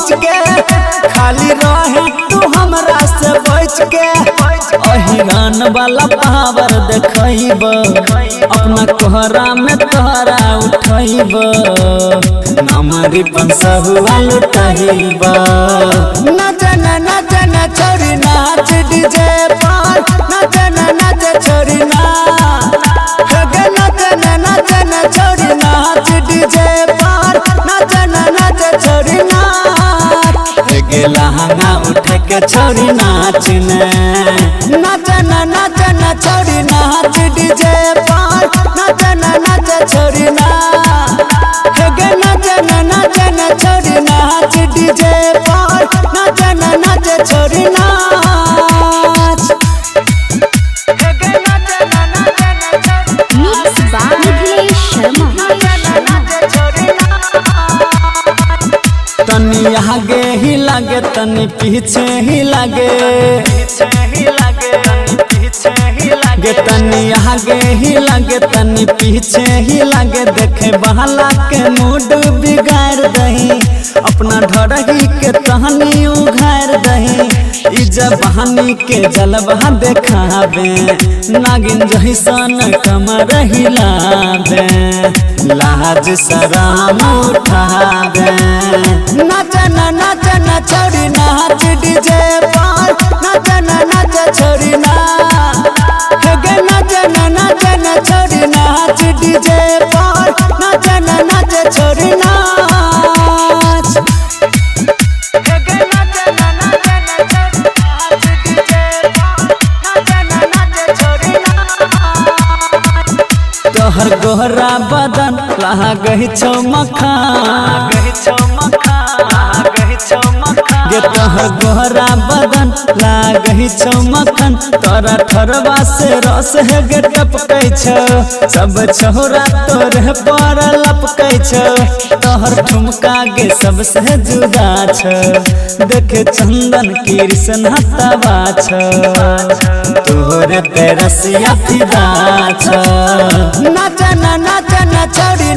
पहुँच के खाली रहे तू हमरा से बच के अहिरान वाला पावर देखब अपना कोहरा में तोहरा उठब नमरी पंसहुआ लुटब नचन छोरी नाच डीजे पर नचन छोरी नचन छोरी नाच डीजे पर नच छोरी नाच लहंगा उठ के छोरी नाच नचन छोरी नाच डीजे पर नचन छोरी नचन छोरी नाच डीजे पर नचन छोरी नाच मिक्स बाय मिथिलेश शर्मा। तनी आगे ही लागे तनी पीछे ही लागे गे तनी आगे ही लागे तनी पीछे ही लागे देखे बहला के मूड बिगाड़ दही अपना ढरही के तहनी उघार दही ई जवानी के जलवा देखाबे नागिन जैसन कमर हिलाबे लाज शरम उठाबे नचन छोरी नाच डीजे पर नचन छोरी नचन छोरी नाच डीजे पर नचन छोरी नाच तोहर गोहरा बदन लागहि छौ मखान गे तोहर गोहरा बदन लागहि छौ मखान तोरा ठरवा से रस है गे टपकै छौ सब छोरा तोरे पर लपकै छौ तोहर ठुमका गे सबसे जुदा छौ देखे चंदन कृष्ण हतवा छौ तोहरे पे रसिया फिदा छौ नचन छोरी